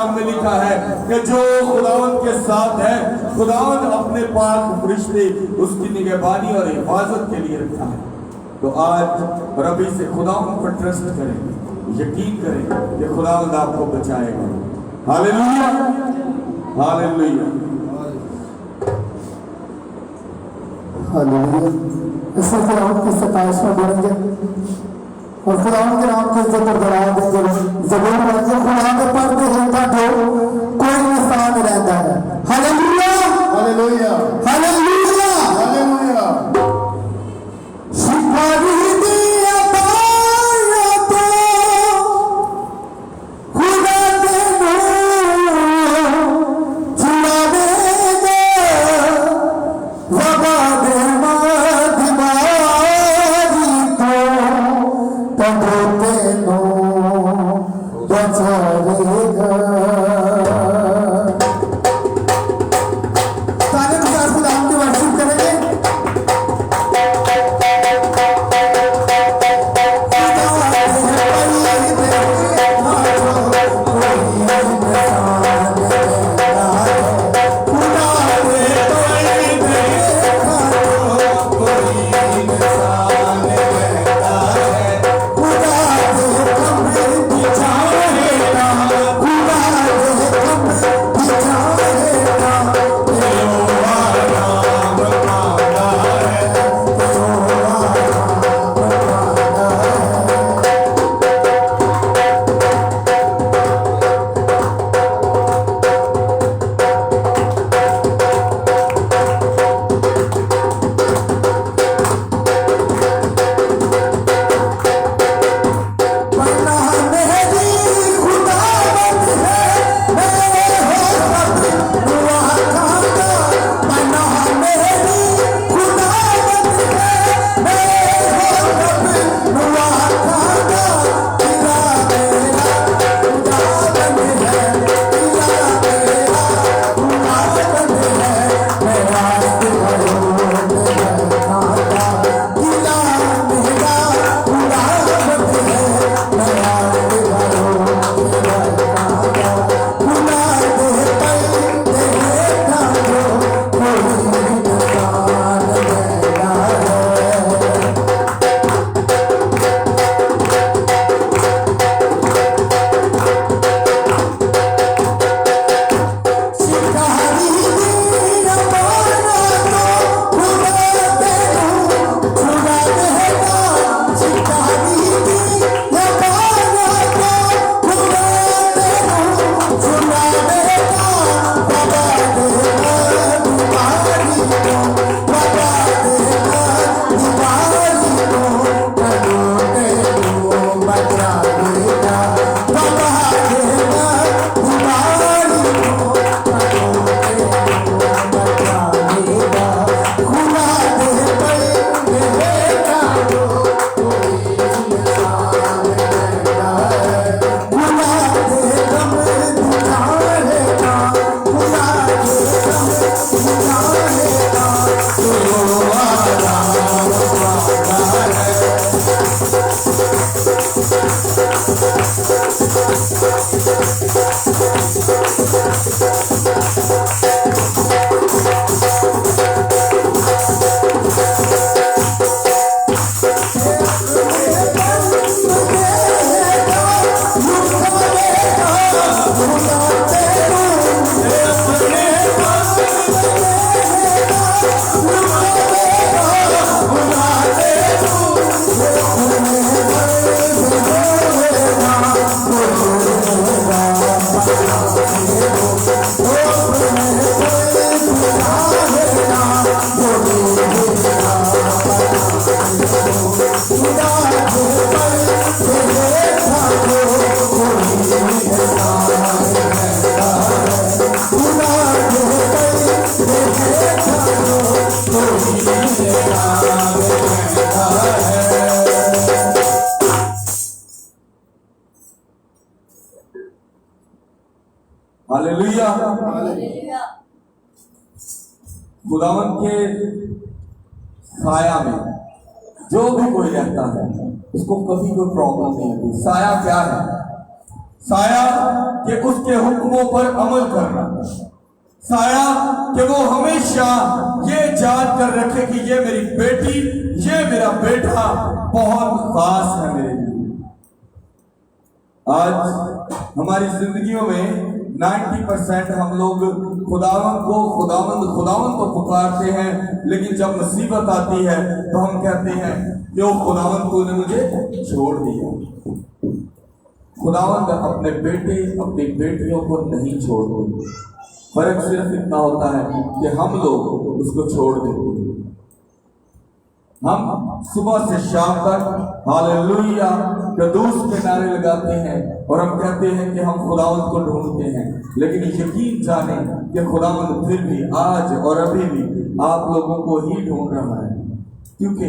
में लिखा है कि जो खुदावंद के साथ है, खुदावंद अपने पाक फरिश्ते उसकी निगहबानी और हिफाजत के लिए रखा है। तो आज रबी से खुदावंद पर ट्रस्ट करें, यकीन करें कि खुदावंद आपको बचाएगा। Hallelujah, hallelujah, hallelujah. इसे खुदावंद की सताइश में बोलेंगे और खुदावंद के नाम की इज्जत और बढ़ावा देंगे। ज़बूर में लिखा है, खुदा के पर्दे हिलता जो कोई निशान रहता है। Hallelujah, hallelujah, hallelujah, hallelujah. शिकारी दिया पाया तो खुदा के नूर चुरावेगा, वबा दे मारी को तब तेनो बचावेगा। ताले के साथ खुदा की वर्शिप करेंगे। हालेलुया। खुदावंद के साया में जो भी कोई रहता है उसको कभी कोई प्रॉब्लम नहीं होती। साया क्या है? साया कि उसके हुक्मों पर अमल करना, साया कि वो हमेशा ये याद कर रखे कि ये मेरी बेटी, ये मेरा बेटा बहुत खास है मेरे लिए। आज हमारी जिंदगियों में 90% हम लोग खुदावंद को पुकारते हैं, लेकिन जब मुसीबत आती है तो हम कहते हैं कि वो खुदावंद को ने मुझे छोड़ दिया। खुदावंद अपने बेटे अपनी बेटियों को नहीं छोड़ते, फर्क सिर्फ इतना होता है कि हम लोग उसको छोड़ देते हैं। हम सुबह से शाम तक हालेलुया कदूस के नारे लगाते हैं और हम कहते हैं कि हम खुदावंद को ढूंढते हैं, लेकिन यकीन जाने कि खुदावंद फिर भी आज और अभी भी आप लोगों को ही ढूंढ रहा है, क्योंकि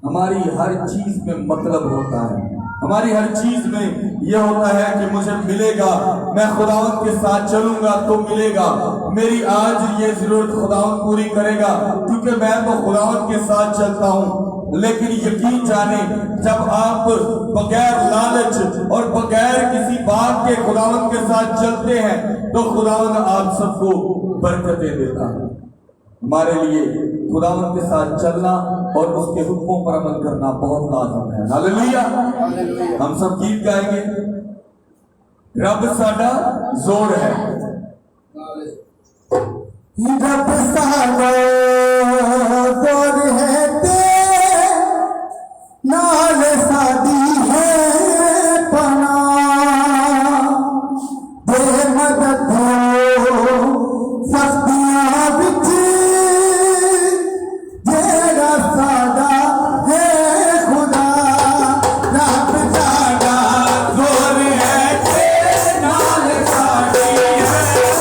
हमारी हर चीज में मतलब होता है। हमारी हर चीज में यह होता है कि मुझे मिलेगा, मैं खुदावंद के साथ चलूंगा तो मिलेगा, मेरी आज ये जरूरत खुदावंद पूरी करेगा क्योंकि मैं तो खुदावंद के साथ चलता हूं। लेकिन यकीन जाने जब आप बगैर लालच और बगैर किसी बात के खुदावंद के साथ चलते हैं तो खुदावंद आप सबको बरकतें देता है। हमारे लिए खुदावंद के साथ चलना और उसके हुक्मों पर अमल करना बहुत लाजम है। हालेलुया। हम सब गीत गाएंगे, रब साडा जोड़ है, रब साडा जोड़ है ते नाल साडी है पना, दे मदद सस्तियां बिच जेड़ा साडा है खुदा, रब साडा जोड़ है ते नाल साडी है, रब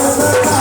साडा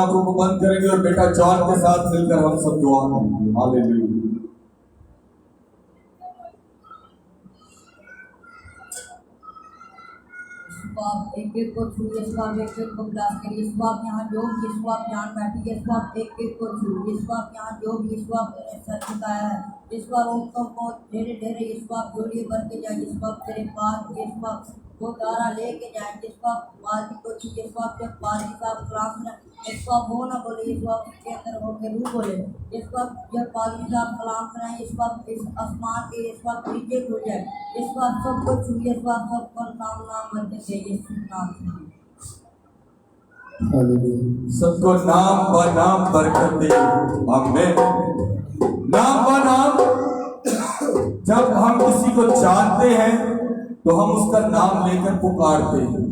आंखों को बंद करेंगे और बेटा जॉन के साथ मिलकर हम सब दुआ करेंगे। हालेलुया। आप एक एक को छू, यीशु आप एक एक को ब्लास करिए, यीशु आप यहाँ जो भी, यीशु आप यहाँ बैठी, यीशु आप एक एक को छू, यीशु आप यहाँ जो भी, यीशु आपने सर झुकाया है, यीशु आप उनको बहुत ढेरे ढेरे, यीशु आप जोड़िए बन के जाए, यीशु आप तेरे पास, यीशु आप वो तारा लेके जाए, यीशु आप पालकी को छू, यीशु आप जब पालकी का कलाम सुना, यीशु आप वो ना बोले, यीशु आप उसके अंदर होकर रूह बोले, यीशु आप जब पालकी का कलाम सुनाए, यीशु आप इस आसमान के, यीशु आप नीचे खुल जाए, यीशु आप सबको छू, यीशु आप सबको नाम नाम मत दे, यीशु नाम से सबको नाम ब नाम बरकत दे। आमीन। नाम ब नाम, जब हम किसी को जानते हैं तो हम उसका नाम लेकर पुकारते हैं।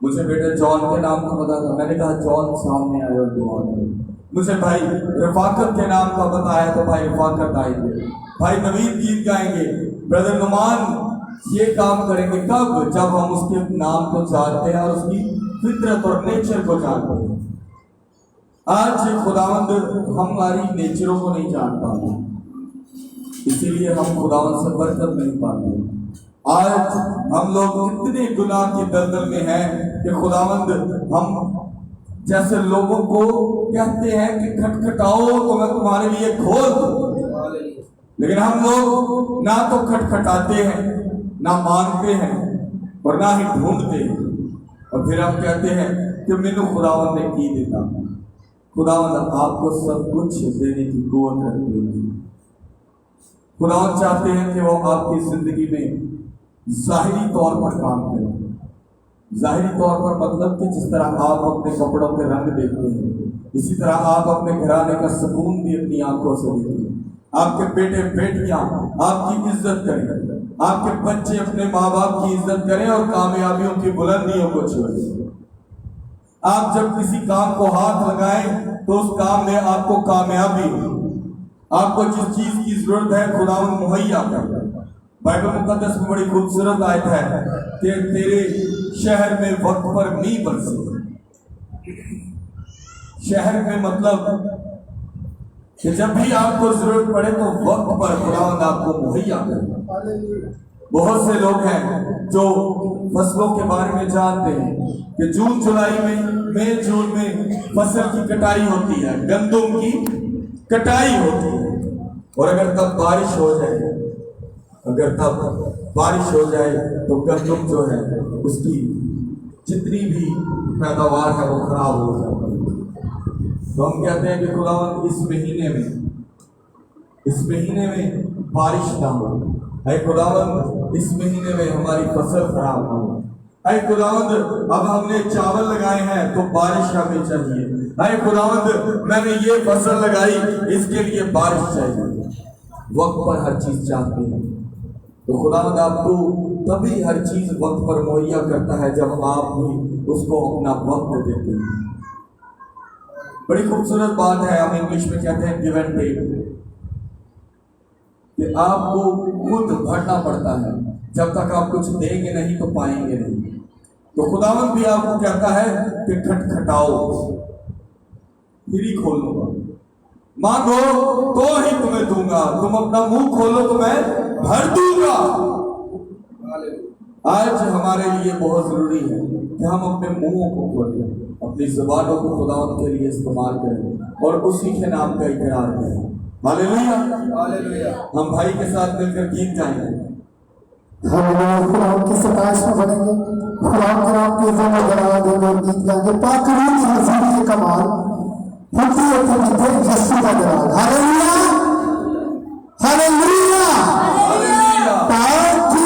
मुझे बेटे जॉन के नाम का पता था, मैंने कहा जॉन सामने आए और दुआ करें। मुझे भाई रफाकत के नाम का पता है तो भाई रफाकत आएंगे, भाई नवीद गीत गाएंगे, ब्रदर नुमान ये काम करेंगे। कब? जब हम उसके नाम को जानते हैं और उसकी फितरत और नेचर को जानते हैं। आज खुदावंद हमारी नेचरों को नहीं जान पाता, इसीलिए हम खुदावंद से बरकत नहीं पाते। आज हम लोग इतने गुनाह के दलदल में हैं कि खुदावंद हम जैसे लोगों को कहते हैं कि खटखटाओ तो मैं तुम्हारे लिए खोल दूं, लेकिन हम लोग ना तो खटखटाते हैं, ना मांगते हैं और ना ही ढूंढते हैं, और फिर हम कहते हैं कि मैंने खुदावंद ने की देता। खुदावंद आपको सब कुछ देने की कुव्वत रखते हैं। खुदावंद चाहते हैं कि वो आपकी जिंदगी में जाहिरी तौर पर काम करें। जाहिरी तौर पर मतलब कि जिस तरह आप अपने कपड़ों के रंग देखते हैं, इसी तरह आप अपने घराने का सुकून भी अपनी आंखों से देखते हैं। आपके बेटे बेटियां आपकी इज्जत करें, आपके बच्चे अपने माँ बाप की इज्जत करें और कामयाबियों की बुलंदियों को छुएं। आप जब किसी काम को हाथ लगाएं तो उस काम में आपको कामयाबी हो। आपको जिस चीज की जरूरत है खुदावंद मुहैया कर। बाइबल मुकद्दस में बड़ी खूबसूरत आयत है कि तेरे शहर में वक्त पर मींह बरसे। शहर में मतलब कि जब भी आपको जरूरत पड़े तो वक्त पर खुदावंद आपको मुहैया करे। बहुत से लोग हैं जो फसलों के बारे में जानते हैं कि जून जुलाई में, मई जून में फसल की कटाई होती है, गंदम की कटाई होती है, और अगर तब बारिश हो जाए, तो गंदम जो है उसकी जितनी भी पैदावार है वो खराब हो जाती है। तो हम कहते हैं कि खुदावंद इस महीने में बारिश ना हो, ऐ खुदावंद इस महीने में हमारी फसल खराब ना हो। ऐ खुदावंद अब हमने चावल लगाए हैं तो बारिश हमें चाहिए। ऐ खुदावंद मैंने ये फसल लगाई, इसके लिए बारिश चाहिए। वक्त पर हर चीज चाहते हैं तो खुदावंद आपको तभी हर चीज वक्त पर मुहैया करता है जब आप भी उसको अपना वक्त देते हैं। बड़ी खूबसूरत बात है, हम इंग्लिश में कहते हैं गिव एंड टेक, कि आपको खुद भरना पड़ता है। जब तक आप कुछ देंगे नहीं तो पाएंगे नहीं। तो खुदावंद भी आपको कहता है कि खटखटाओ फिर ही खोलूंगा, मांगो तो ही तुम्हें दूंगा, तुम अपना मुंह खोलो तो मैं भर दूंगा। आज हमारे लिए बहुत जरूरी है कि हम अपने मुंहों को खोलें, अपनी जुबानों को खुदावंद के लिए इस्तेमाल करें और उसी के नाम का इकरार करें। Hallelujah, hallelujah. हम भाई के साथ मिलकर गीत गाएंगे। हम खुदा की सताइश में बढ़ेंगे, खुदा के नाम की इज्जत में बढ़ा देंगे और गीत गाएंगे। पाकड़ी की हज़ूरी के कमाल होती है तो विधेय यीशु का जलाल। Hallelujah, hallelujah, hallelujah. पाकड़ी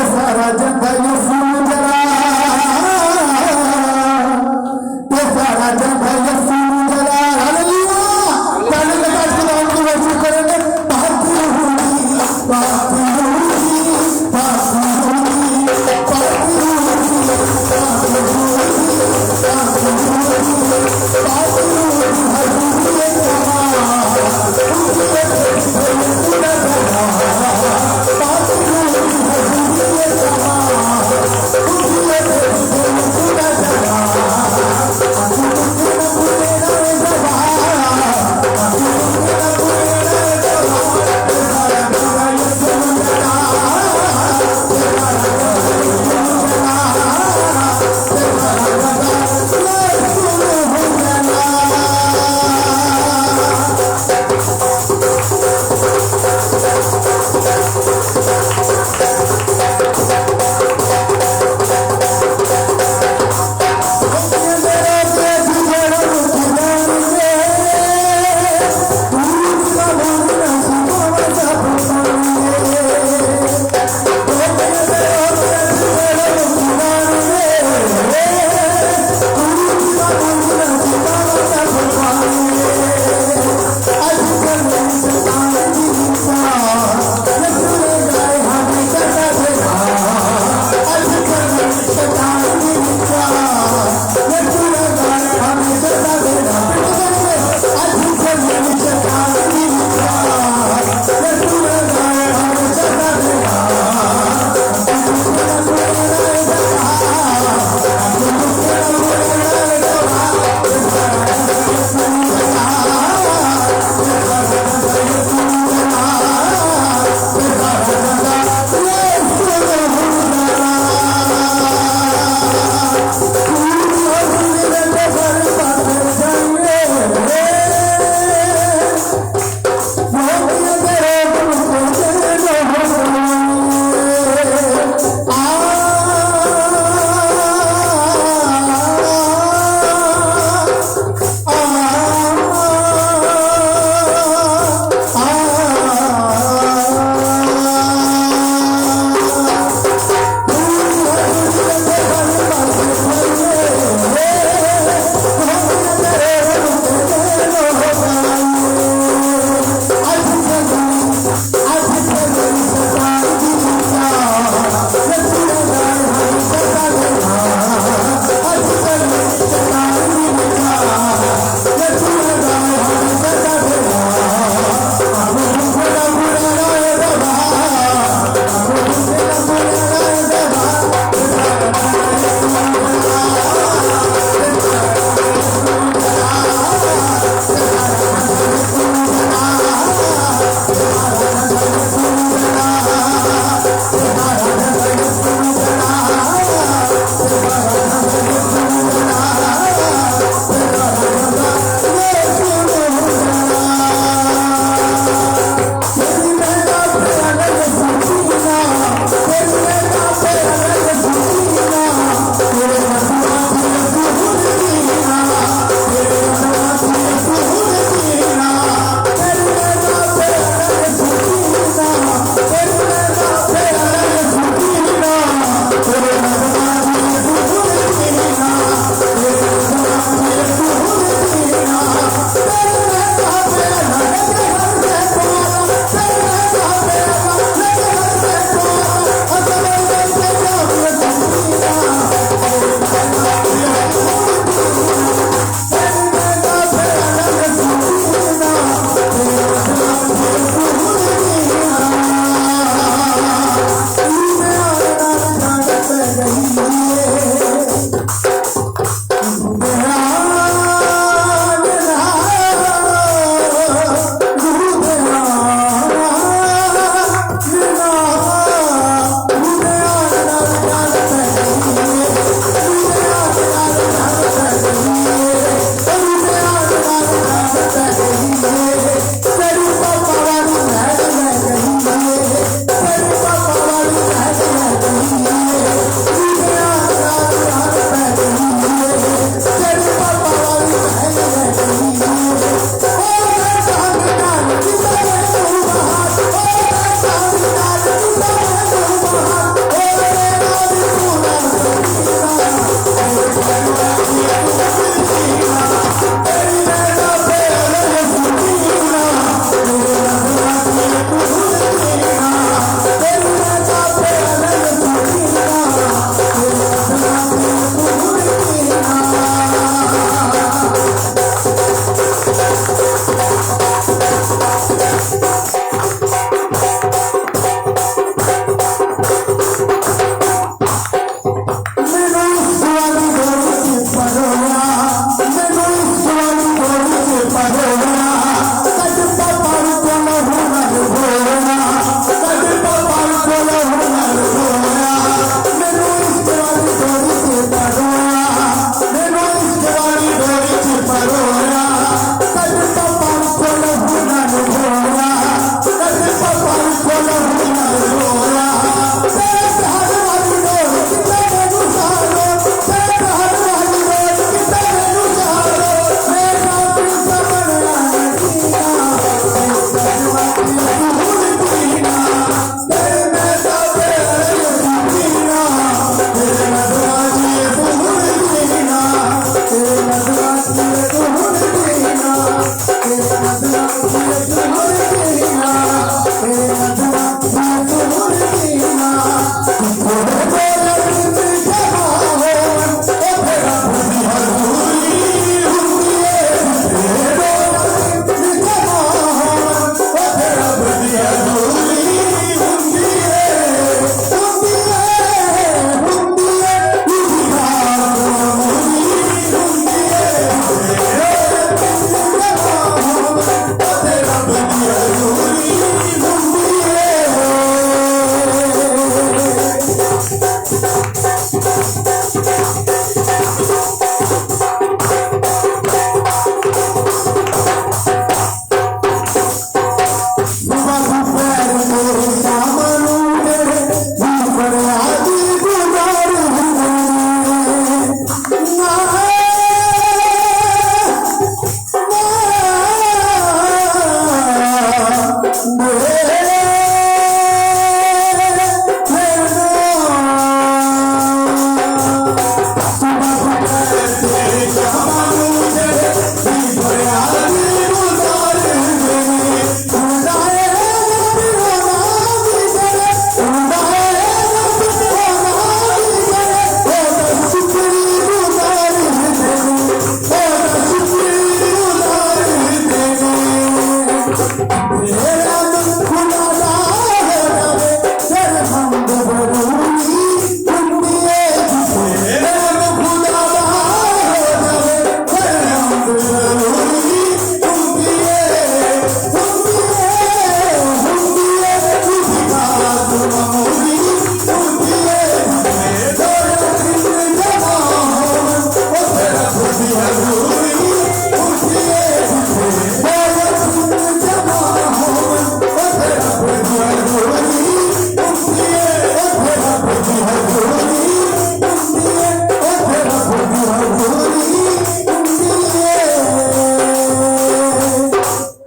सारा जगह यीशु जला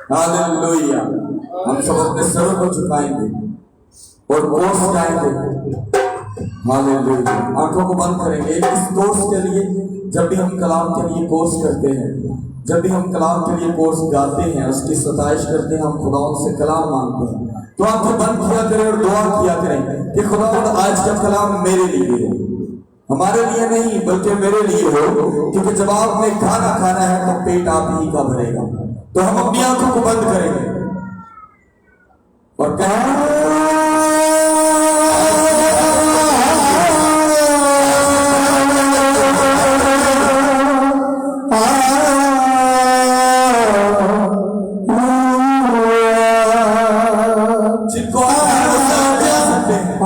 हालेलुया। हम सब अपने सरों को झुकाएंगे और कोर्स गाएंगे। हालेलुया। आंखों को बंद करेंगे। इस कोर्स के लिए जब भी हम कलाम के लिए कोर्स करते हैं, जब भी हम कलाम के लिए कोर्स गाते हैं, उसकी सताइश करते हैं, हम खुदा से कलाम मांगते हैं, तो आंखें बंद किया करें और दुआ किया करें कि खुदा आज का कलाम मेरे लिए हो, हमारे लिए नहीं बल्कि मेरे लिए हो। क्योंकि जब आपने खाना खाना है तो पेट आप ही का भरेगा। तो हम अपनी आंखों को बंद करेंगे और जिनको सकते हैं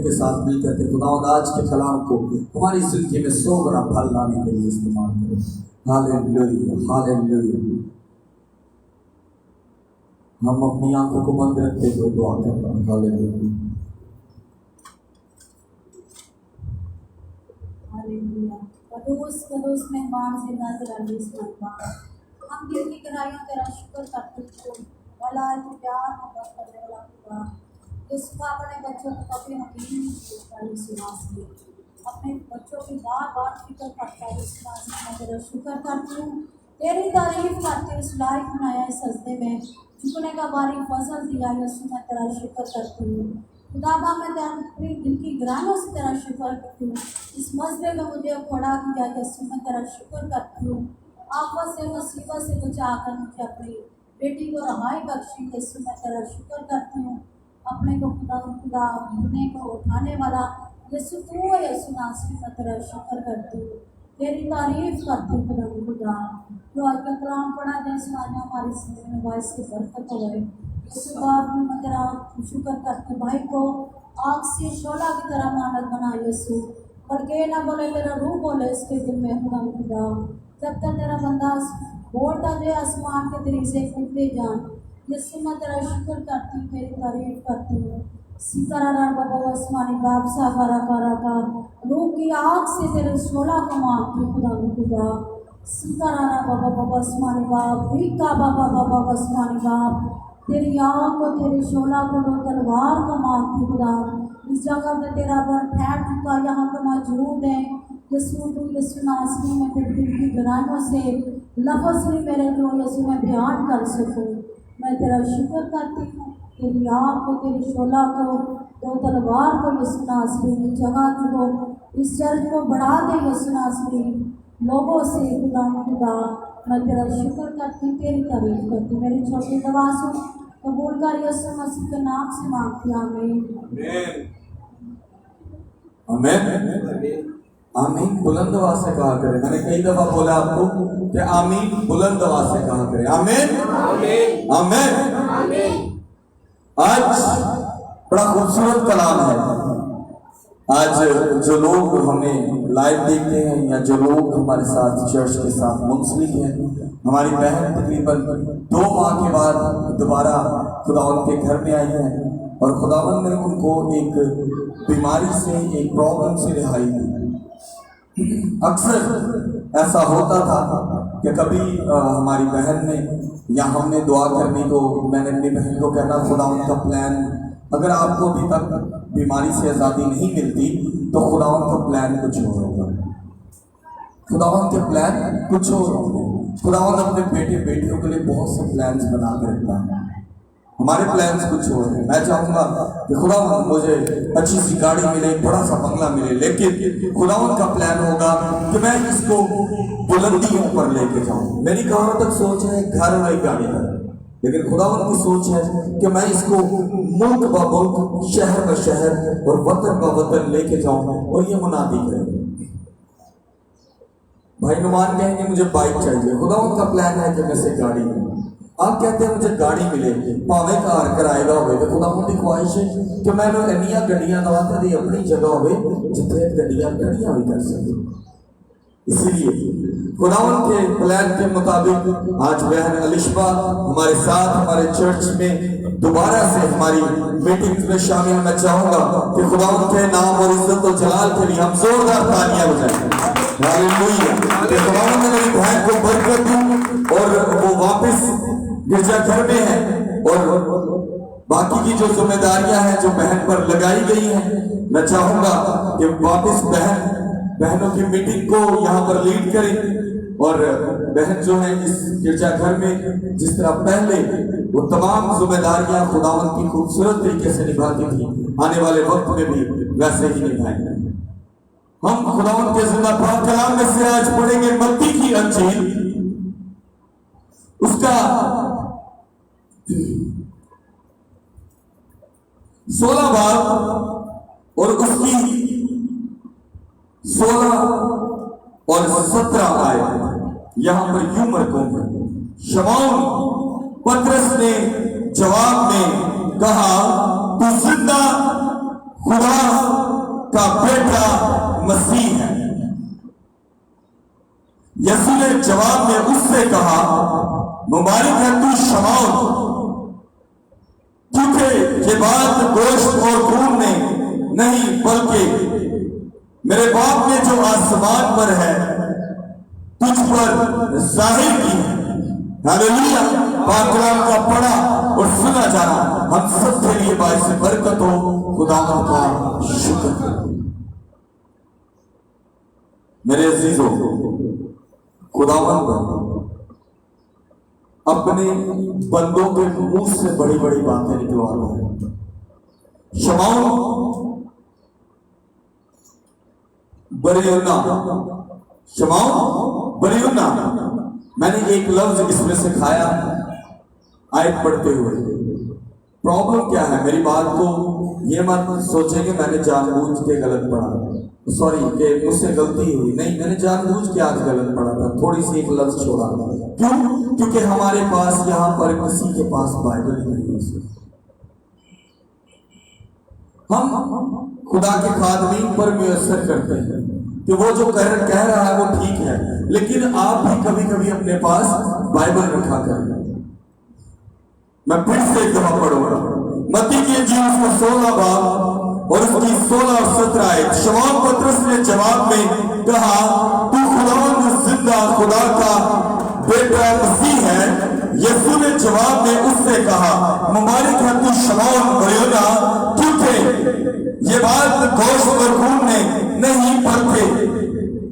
के साथ मिलकर के खुदावंद आज के कलाम को हमारी जिंदगी में 100 गुना फल लाने के लिए इस्तेमाल करें। Hallelujah, hallelujah. हम अपनी आंखों को बंद रखते हुए दुआ कर रहे हैं। Hallelujah, hallelujah. कदूस मेहमान से नजर अलीस मेहमान, हम दिल की गहराइयों तेरा शुक्र करते हैं। भला है प्यार मोहब्बत करने वाला खुदा, जिसका अपने बच्चों को कभी यकीन नहीं सुनासी, अपने बच्चों की बार बार फिक्र करता है। इस मैं तेरा शुक्र करती हूँ, तेरी तारीफ करती हूँ। इस लायक बनाया इस सजदे में झुकने का बारी फजल दिया है, उसमें मैं तेरा शुक्र करती हूँ। खुदाबा मैं तेरी दिल की गहराइयों से तेरा शुक्र करती हूँ। इस मसले में मुझे खड़ा किया है, उसमें मैं तेरा शुक्र करती हूँ। आफत से मुसीबत से बचाकर मुझे अपनी बेटी को रहाई बख्शी, इससे मैं तेरा शुक्र करती हूँ। अपने को खुदा भूलने को उठाने वाला यीशु तू है, यीशु नासरी, मैं तेरा शुक्र करती हूँ, तेरी तारीफ करती हूँ। खुदा जो आज का कलाम पढ़ा जाए सुनाने हमारी जिंदगी में बाइस की बरकत हो गए। यीशु बाप भी मैं तेरा शुक्र करती हूँ। भाई को आग से शोला की तरह मानत बना यीशु, पर के ना बोले तेरा रूह बोले इसके दिल में। खुदा जब तक तेरा बंदा बोलता जो आसमान के तरीके से कूदते जान, यीशु मैं तेरा शुक्र करती हूँ, तेरी तारीफ करती हूँ। सितारा बाबा आसमानी बाप साकारा कारा का रूह की आग से तेरे शोला को मारती खुदा। सितारा बाबा बाबा आसमानी बाप भीका बाबा बाबा आसमानी बाप, तेरी आग को तेरे शोला को लो तलवार को मारती खुदा। इस जगह पे तेरा बर ठहर चुका यहाँ पर मौजूद है यीशु, तू यीशु नासरी में तेरे दिल की गहराइयों से लफ्ज़ भी मेरे जो यीशु मैं बयान कर सकूँ। मैं तेरा शुक्र करती हूँ, तेरी आग को तेरी शोला को तो तलवार को यीशु नासरी जगह को इस चर्च को बढ़ा दे यीशु नासरी लोगों से। खुदा मैं तेरा शुक्र करती हूँ, तेरी तारीफ करती हूँ। मेरी छोटी दवा सुन कबूल कर यीशु मसीह के नाम से मांगती हूँ, आमीन आमीन आमीन। बुलंद आवाज से कहा करें। मैंने कई दफा बोला आपको कि आमीन बुलंद आवाज से कहा करें। आमीन आमीन आमीन। आज बड़ा खूबसूरत कलाम है। आज जो लोग हमें लाइव देखते हैं या जो लोग हमारे साथ चर्च के साथ मुंसलिक हैं, हमारी बहन तकरीबन 2 माह के बाद दोबारा खुदावन के घर में आई है और खुदावन ने उनको एक बीमारी से, एक प्रॉब्लम से रिहाई दी। अक्सर ऐसा होता था कि कभी हमारी बहन ने या हमने दुआ करनी तो मैंने अपनी बहन को कहना खुदावन का प्लान, अगर आपको अभी तक बीमारी से आज़ादी नहीं मिलती तो खुदावन का प्लान कुछ और होगा। खुदावन के प्लान कुछ और होंगे। खुदावन अपने बेटे बेटियों के लिए बहुत से प्लान्स बना के रखता है। हमारे प्लान्स कुछ और हैं। मैं चाहूँगा कि खुदावन मुझे अच्छी सी गाड़ी मिले, बड़ा सा बंगला मिले, लेकिन खुदावन का प्लान होगा कि मैं इसको बुलंदियों पर लेके जाऊँ। मेरी कहाँ तक सोच है घर वाली गाड़ी है, लेकिन खुदावन की सोच है कि मैं इसको मुल्क ब मुल्क, शहर ब शहर और वतन ब वतन लेके जाऊँ। और ये मुनादी करेंगे। भाई नुमान कहेंगे मुझे बाइक चाहिए, खुदावन का प्लान है कि मैं से गाड़ी मिले। आप कहते हैं मुझे गाड़ी मिले, भावे कार कराएगा हो, तो खुदावन की ख्वाहिश है कि मैंने इन्नियां गड्डियां दवाता दी अपनी जगह हो जितने गड्डियां खड़ियां भी कर सके। इसीलिए खुदावन के प्लान के मुताबिक आज बहन अलिशबा हमारे साथ हमारे चर्च में दोबारा से हमारी मीटिंग में शामिल। मैं चाहूंगा कि खुदावन के नाम और इज्जत और जलाल के लिए हम जोरदार तालियां बजाएं। हालेलुया। कि खुदावन ने मेरी बहन को बरकत दी और वो वापस गिरजाघर में है और बाकी की जो जिम्मेदारियां हैं जो बहन पर लगाई गई हैं, मैं चाहूंगा कि वापस बहनों की मीटिंग को यहाँ पर लीड करें और बहन जो है इस गिरजाघर में जिस तरह पहले वो तमाम जिम्मेदारियां खुदावन की खूबसूरत तरीके से निभाती थी, आने वाले वक्त में भी वैसे ही निभाएंगे। हम खुदावन के जिंदा पाक कलाम में से आज पढ़ेंगे मत्ती की अंजील, उसका 16 बाब और उसकी 16 और 17 आयत यहां पर यूं मरकूम है। शमौन पतरस ने जवाब में कहा, तू जिंदा खुदा का बेटा मसीह है। यीशु ने जवाब में उससे कहा, मुबारक है तू शमौन, क्योंकि ये बात गोश्त और खून ने नहीं बल्कि मेरे बाप ने जो आसमान पर है तुझ पर जाहिर की है। हालेलुया। पाक कलाम का पढ़ा और सुना जाना हम सब के लिए बाइस बरकत हो। खुदावंद का शुक्र। मेरे अजीजों, खुदावंद अपने बंदों के मुंह से बड़ी बड़ी बातें निकलवाता है। शमौन बरियोना, शमौन बरियोना, मैंने एक लफ्ज इसमें से खाया आयत पढ़ते हुए। प्रॉब्लम क्या है, मेरी बात को ये मत सोचेंगे मैंने जानबूझ के गलत पढ़ा, सॉरी कि मुझसे गलती हुई, नहीं, मैंने जानबूझ के आज गलत पढ़ा था, थोड़ी सी एक लफ्ज छोड़ा। क्यों? क्योंकि हमारे पास यहाँ पर किसी के पास बाइबल नहीं है। हम खुदा के खादमीन पर मुयस्सर करते हैं कि वो जो कह रहा है वो ठीक है, लेकिन आप भी कभी कभी अपने पास बाइबल रखा करें। मैं फिर से एक दफा पढ़ूंगा, मत्ती की इंजील उसका 16 बाब और उसकी 16 और 17 आयत। शमौन पतरस ने जवाब में कहा, तू खुदावंद जिंदा खुदा का बेटा मसीह है। यीशु ने जवाब में उससे कहा, मुबारक है तू शमौन बरियोना, क्योंकि ये बात गोश्त और खून ने नहीं बल्कि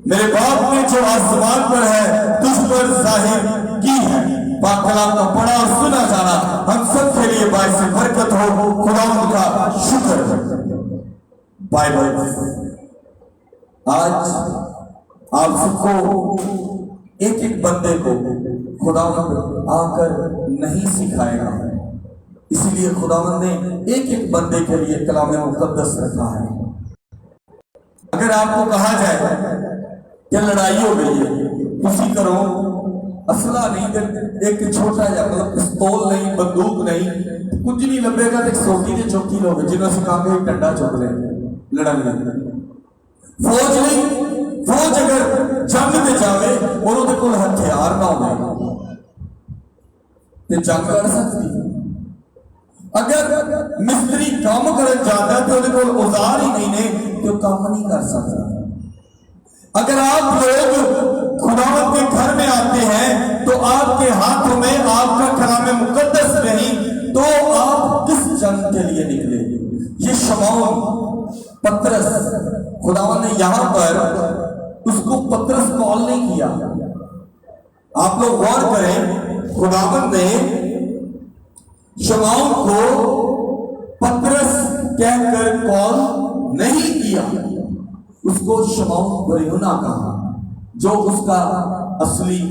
मेरे बाप ने जो आसमान पर है तुझ पर जाहिर की है। पाक कलाम का पढ़ा और सुना जाना हम सब के लिए बाइस बरकत हो। खुदावंद का शुक्र। बाइबल आज आप सबको एक एक बंदे को खुदावंद आकर नहीं सिखाएगा, इसलिए खुदावंद ने एक एक बंदे के लिए कलाम मुकद्दस रखा है। अगर आपको कहा जाए कि लड़ाई हो गई है, किसी करो असला नहीं, एक छोटा या मतलब पिस्तौल नहीं, बंदूक नहीं, कुछ नहीं लभेगा तो एक सोटी के चौकी लोग जिन्होंने से कहा डंडा चुक ले लड़न। फौज नहीं, फौज अगर जंग में जावे और उहदे कोल हथियार ना होवे ते जंग कर सकती। अगर मिस्त्री काम करन जाता है तो उहदे कोल औजार ही नहीं ने तो काम नहीं कर सकता। अगर आप लोग खुदावंद के घर में आते हैं तो आपके हाथों में आपका कलाम मुकद्दस नहीं तो आप किस जंग के लिए निकले? ये शमौन पतरस, खुदावंद ने यहां पर उसको पतरस कॉल नहीं किया। आप लोग गौर करें, खुदावंद ने शमौन को पतरस कहकर कॉल नहीं किया, उसको शमौन बरियोना कहा जो उसका असली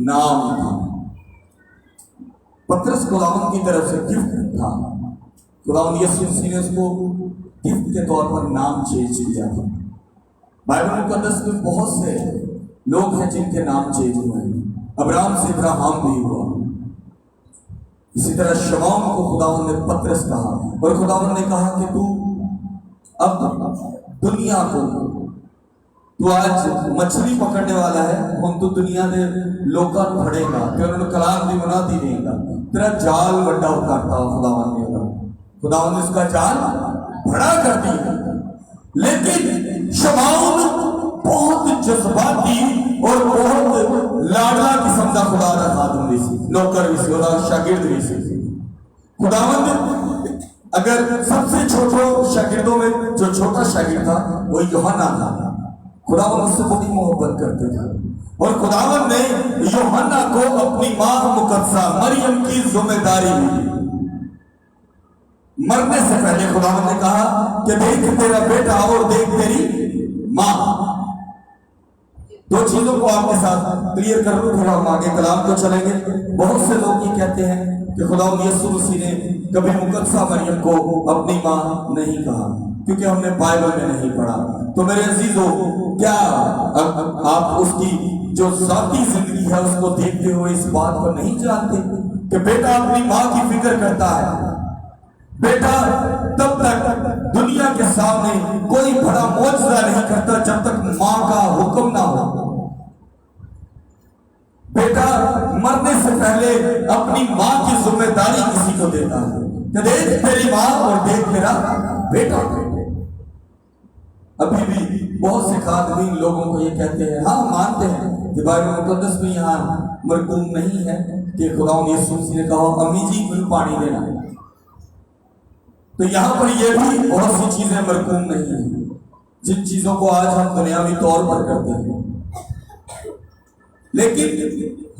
नाम था। पतरस खुदावंद की तरफ से गिफ्ट था। खुदावंद यीशु मसीह ने उसको गिफ्ट के तौर पर नाम चेंज किया था। बाइबल मुकद्दस में बहुत से लोग हैं जिनके नाम चेंज हुए हैं। अब्राहम से इब्राहिम भी हुआ, इसी तरह शमौन को खुदावंद ने पतरस कहा और खुदावंद ने कहा कि तू अब दुनिया को, तू आज मछली पकड़ने वाला है, हम तो दुनिया ने लोका फड़ेगा फिर उन्होंने कलाम भी बना दी देगा, तेरा जाल बड़ा उतारता खुदावंद ने कहा। खुदावंद ने उसका जाल बड़ा कर दिया। लेकिन शमौन बहुत जज्बाती और बहुत लाडला किस्म का खुदा का खादम भी सी, नौकर भी सी, खुदा शागिर्द भी सी। खुदावंद अगर सबसे छोटे शागिर्दों में जो छोटा शागिर्द था वो यूहन्ना था। खुदावंद उससे बड़ी मोहब्बत करते थे और खुदावंद ने यूहन्ना को अपनी मां मुकद्दसा मरियम की जिम्मेदारी दी। मरने से पहले खुदावंद ने कहा कि देख तेरा बेटा और देख तेरी मां। दो चीजों को आपके साथ क्लियर कर लूं, फिर हम आगे कलाम को चलेंगे। बहुत से लोग ये कहते हैं कि खुदावंद यीशु मसीह ने कभी मुकद्दसा मरियम को अपनी मां नहीं कहा क्योंकि हमने बाइबल में नहीं पढ़ा। तो मेरे अजीजों, क्या आप उसकी जो जाती जिंदगी है उसको देखते हुए इस बात को नहीं जानते कि बेटा अपनी मां की फिक्र करता है। बेटा तब तक दुनिया के सामने कोई बड़ा मौजज़ा नहीं करता जब तक मां का हुक्म ना हो। बेटा मरने से पहले अपनी मां की जिम्मेदारी किसी को देता है कि देख तेरी मां और देख मेरा बेटा। अभी भी बहुत से खातमीन लोगों को ये कहते हैं, हाँ मानते हैं कि बाइबल मुकद्दस में यहाँ मरकूम नहीं है कि खुदा यीशु मसीह ने कहा अम्मी जी मुझे पानी देना। तो यहाँ पर ये भी बहुत सी चीजें मरकूम नहीं है जिन चीजों को आज हम दुनियावी तौर पर करते हैं, लेकिन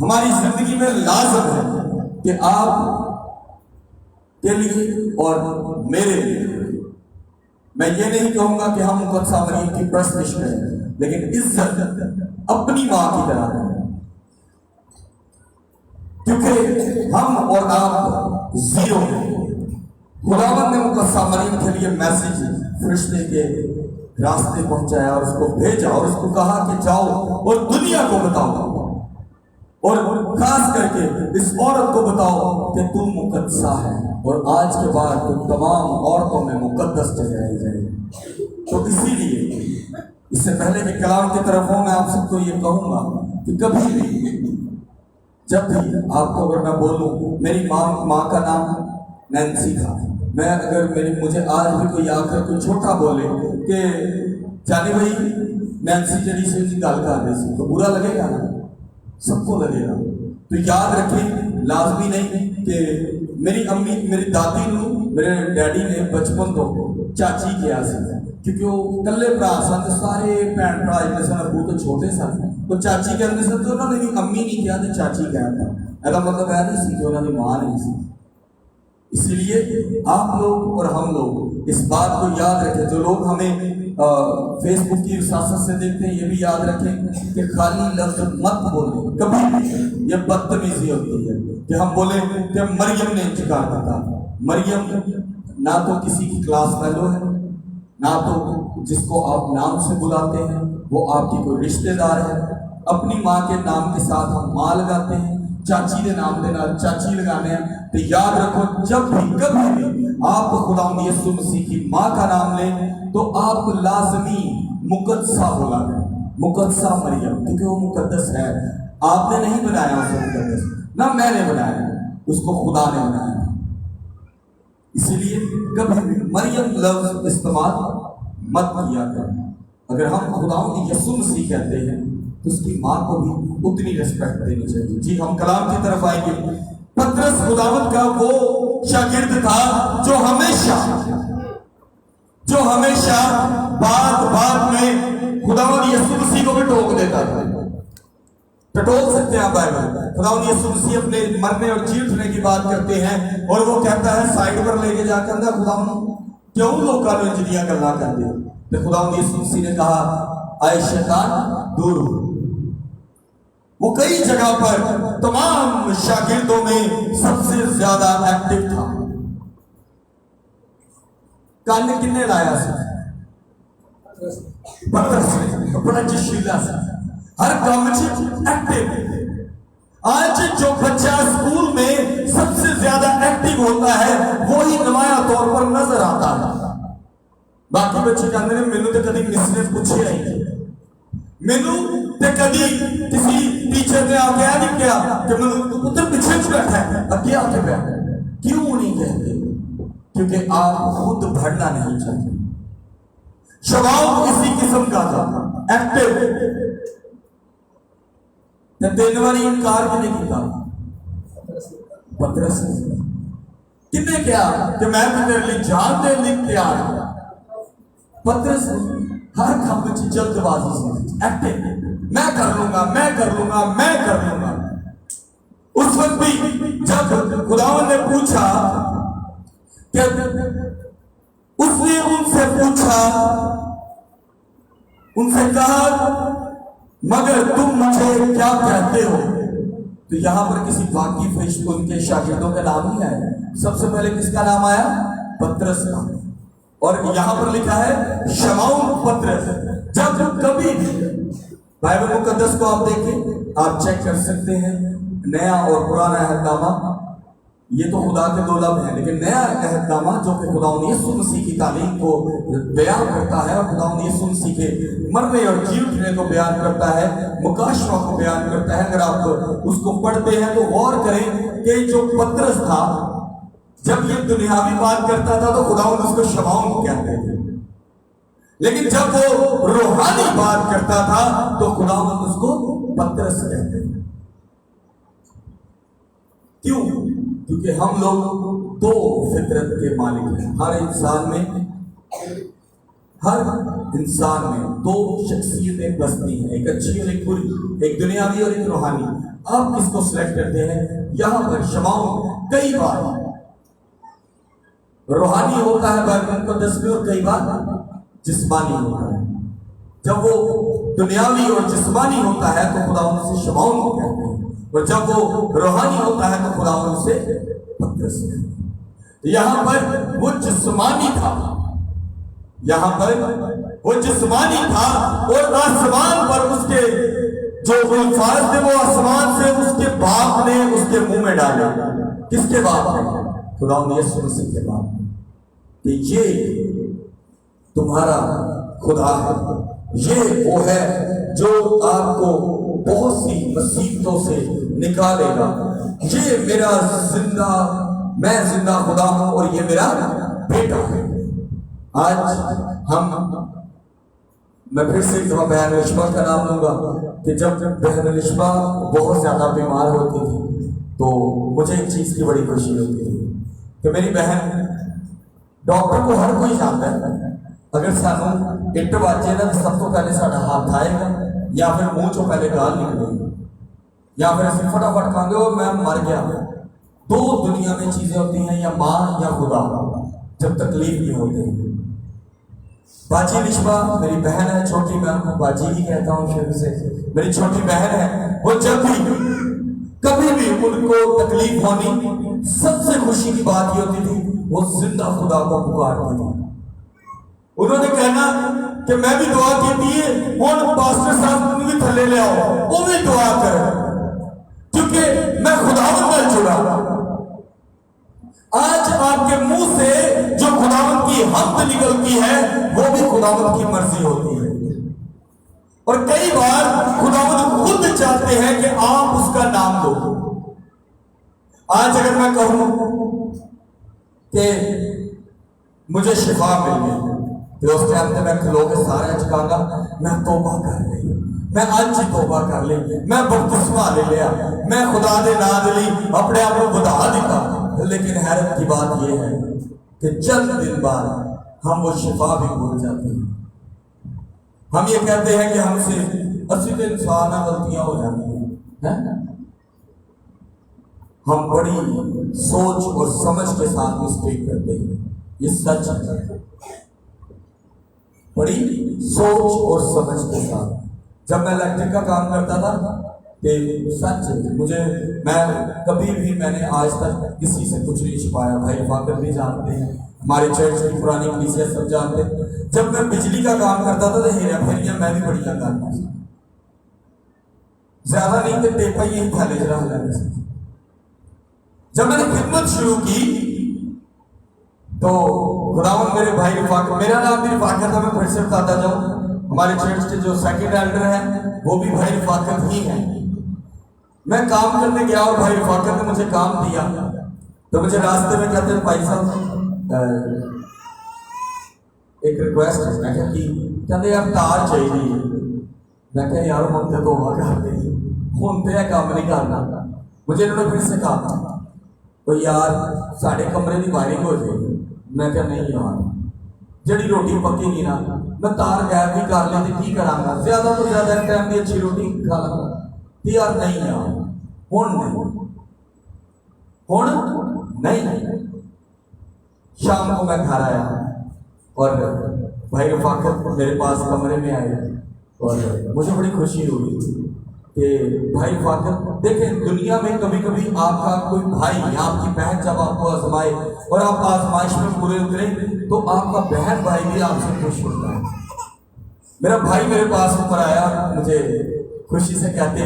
हमारी जिंदगी में लाजम है कि आप के लिए और मेरे लिए, मैं ये नहीं कहूंगा कि हम मुकद्दसा मरियम की परस्तिश करें, लेकिन इज्जत अपनी मां की तरह करें, क्योंकि हम और आप जीरो हैं। खुदावंद ने मुकद्दसा मरियम के लिए मैसेज फरिश्ते के रास्ते पहुंचाया और उसको भेजा और उसको कहा कि जाओ और दुनिया को बताओ और खास करके इस औरत को बताओ कि तू मुकद्दसा है और आज के बाद तो तमाम औरतों में मुकद्दस ठहराई जाएगी। तो इसीलिए इससे पहले कि कलाम की तरफ हो, मैं आप सबको ये कहूंगा कि कभी भी जब भी आपको अगर मैं बोलूं मेरी माँ का नाम नैन्सी था, मैं अगर मुझे आज भी कोई आकर कोई छोटा बोले कि जानी भाई नैन्सी जड़ी से गल कर रही थी, तो बुरा लगेगा ना, सबको लगेगा। तो याद रखें, लाजमी नहीं कि मेरी अम्मी मेरी दादी नू मेरे डैडी ने बचपन तो चाची किया सी, क्योंकि वो कल्ले भरा सन, सारे भैन भरा जिन्हें सन अबू तो छोटे सन, तो चाची कहते सन, तो उन्होंने भी अम्मी नहीं किया तो चाची कहता। ऐसा मतलब है नहीं कि उन्होंने मां नहीं सी। इसीलिए आप लोग और हम लोग इस बात को याद रखें, जो लोग हमें फेसबुक की विसासत से देखते हैं, ये भी याद रखें कि खाली लफ्ज मत बोले कभी भी, ये बदतमीजी होती है कि हम बोले कि मरियम ने इंतकार किया। मरियम ना तो किसी की क्लास फेलो है, ना तो जिसको आप नाम से बुलाते हैं वो आपकी कोई रिश्तेदार है। अपनी माँ के नाम के साथ हम माँ लगाते हैं, चाची के नाम के नाम चाची लगाने हैं। तो याद रखो, जब भी कभी भी आप खुदावंद यीशु मसीह की माँ का नाम लें तो आप लाजमी मुकद्दसा बोला करें, मुकद्दसा मरियम, क्योंकि वो मुकद्दस है। आपने नहीं बनाया उसे मुकद्दस, ना मैंने बनाया, उसको खुदा ने बनाया। इसीलिए कभी भी मरियम लफ्ज इस्तेमाल मत किया करें। अगर हम खुदावंद यीशु मसीह कहते हैं तो उसकी माँ को भी उतनी रिस्पेक्ट देनी चाहिए। जी, हम कलाम की तरफ आएंगे। पतरस खुदावंद का वो शागिर्द था जो हमेशा बात में खुदावंद यीशु मसीह को भी टोक देता था। टटोल सकते हैं आप बाइबल। खुदावंद यीशु मसीह अपने मरने और जी उठने की बात करते हैं और वो कहता है साइड पर लेके जाकर अंदर, खुदावंद क्यों लोगों ने इंजीनियर गल्ला कर दिया। तो खुदावंद यीशु मसीह ने कहा, आए शैतान दूर हो। वो कई जगह पर तमाम शागिर्दों में सबसे ज्यादा एक्टिव था। कान किन्ने लाया पतरस ने, बड़ा जशीला सा, हर काम में एक्टिव। आज जो बच्चा स्कूल में सबसे ज्यादा एक्टिव होता है वही नुमाया तौर पर नजर आता है। बाकी बच्चे कहते हैं मैनू तो कभी मिस ने पूछे नहीं, मैनू तो कभी किसी टीचर ने आके नहीं किया कि मैनू पुत्र पीछे बैठा है, अगे आके बैठा। क्यों नहीं कहते? क्योंकि आप खुद बढ़ना नहीं चाहते। स्वभाव इसी किस्म का था, एक्टिव। तीन बार इनकार भी नहीं किया पतरस ने। किन्ने क्या कि मैं भी तेरे लिए जान देने लिए तैयार हूं। पतरस हर काम में जल्दबाजी से एक्टिव, मैं कर लूंगा। उस वक्त भी जब खुदावन ने पूछा कि उसने उनसे कहा मगर तुम मुझे क्या कहते हो? तो यहां पर किसी बाकी फरिश्ते उनके शागिर्दों का नाम नहीं आया। सबसे पहले किसका नाम आया? पतरस का। और यहां पर लिखा है शमौन पतरस। जब कभी भी बाइबल मुकद्दस को आप देखें, आप चेक कर सकते हैं, नया और पुराना अहदनामा ये तो खुदा के दो लफ्ज़ हैं, लेकिन नया अहदनामा जो कि खुदा यीशु मसीह की तालीम को बयान करता है और खुदा यीशु मसीह के मरने और जी उठने को बयान करता है, मुकाशवा को बयान करता है। अगर आप उसको पढ़ते हैं तो गौर करें कि जो पतरस था, जब ये दुनियावी बात करता था तो खुदा उसको शमाउन कहते थे, लेकिन जब वो रूहानी बात करता था तो खुदा उसको पतरस कहते थे। क्यों? क्योंकि हम लोग दो फितरत के मालिक हैं। हर इंसान में दो शख्सियतें बसती हैं, एक अच्छी और एक बुरी, एक दुनियावी और एक रूहानी। आप किसको सिलेक्ट करते हैं? यहां पर शमाउन कई बार रूहानी होता है बाइबल को 10 में, और कई बार जिस्मानी होता है। जब वो दुनियावी और जिस्मानी होता है तो खुदा उनसे शमाउन को कहते हैं, और जब वो रूहानी होता है तो खुदा उनसे पतरस कहते हैं। यहां पर वो जिस्मानी था, यहां पर वो जिस्मानी था, और आसमान पर उसके जो अल्फाज थे वो आसमान से उसके बाप ने उसके मुंह में डाले। किसके बाप ने? खुदा यीशु मसीह के बाप ने, कि ये तुम्हारा खुदा है, ये वो है जो आपको बहुत सी मुसीबतों से निकालेगा। ये मेरा मैं जिंदा खुदा हूं और ये मेरा बेटा है। आज मैं फिर से बहन रिश्मा का नाम लूंगा कि जब बहन रिश्मा बहुत ज्यादा बीमार होती थी तो मुझे एक चीज की बड़ी खुशी होती थी कि मेरी बहन, डॉक्टर को हर कोई जानता है, अगर सानू इट बाजे ना सब तो पहले साडा हाथ आएगा, या फिर मुंह चो पहले गाल निकलेगी, या फिर असं फटाफट कहेंगे वो मैं मर गया। दो दुनिया में चीजें होती हैं, या माँ या खुदा, जब तकलीफ नहीं होती। बाजी निशबा मेरी बहन है, छोटी, मैं उनको बाजी ही कहता हूँ शुरू से, मेरी छोटी बहन है। वो जब भी कभी भी उनको तकलीफ होनी, सबसे खुशी की बात ये होती थी वो जिंदा खुदा को पुकारती थी। उन्होंने कहना कि मैं भी दुआ की थी, और पास्टर साहब भी थले ले आओ, वो भी दुआ कर, क्योंकि मैं खुदावंद में जुड़ा। आज आपके मुंह से जो खुदावंद की हम्द निकलती है वो भी खुदावंद की मर्जी होती है, और कई बार खुदावंद खुद चाहते हैं कि आप उसका नाम लो। आज अगर मैं कहूं कि मुझे शिफा मिल गई तो उस टाइम पे मैं खलो के सारे चुकांगा, मैं तौबा कर ली, मैं आज ही तौबा कर ली, मैं बपतिस्मा ले लिया, मैं खुदा दे नाम दे ली अपने आप को बता दिता। लेकिन हैरत की बात यह है कि चंद दिन बाद हम वो शिफा भी भूल जाते हैं। हम ये कहते हैं कि हमसे असली तो इंसान गलतियां हो जाती हैं, हम बड़ी सोच और समझ के साथ मिस्टेक करते हैं। ये सच है, बड़ी सोच और समझ के साथ। जब मैं इलेक्ट्रिक का काम करता था तो सच मैं कभी भी मैंने आज तक किसी से कुछ नहीं छिपाया। भाई फाकर भी जानते हैं, हमारे चर्च की पुरानी कलीसिया सब जानते हैं। जब मैं बिजली का काम करता था तो हेरा फेरिया मैं भी बड़ी लगाता था, ज्यादा नहीं तो टेपा यही था ले जरा। जब मैंने खिदमत शुरू की तो खुदावंद मेरे भाई रिफाकत, मेरा नाम भी रिफाकत था, मैं फिर से बताता जाऊं, हमारे चर्च के जो सेकंड एल्डर हैं वो भी भाई रिफाकत ही हैं। मैं काम करने गया और भाई रिफाकत ने मुझे काम दिया, तो मुझे रास्ते में कहते हैं भाई साहब एक रिक्वेस्ट है। मैं कहते यार तार चाहिए। मैं कहा यार हम तो तौबा कर ली, हम तो काम नहीं करना। मुझे इन्होंने फिर से कहा तो यार साढ़े कमरे की वायरिंग हो जाएगी। मैं क्या नहीं यार जड़ी रोटी पकेगी ना, मैं तार गैप भी कर ली की करांगा, ज्यादा तो ज्यादा टाइम की अच्छी रोटी खा लूंगा। यार नहीं यार हुण नहीं। शाम को मैं घर आया और भाई रफाकत मेरे पास कमरे में आए और मुझे बड़ी खुशी हुई कि भाई रफाकत देखें, दुनिया में कभी कभी आपका कोई भाई या आपकी बहन जब आपको आजमाए और आप आजमाइश में पूरे उतरे तो आपका बहन भाई भी आपसे खुश होता है। मेरा भाई मेरे पास ऊपर आया, मुझे खुशी से कहते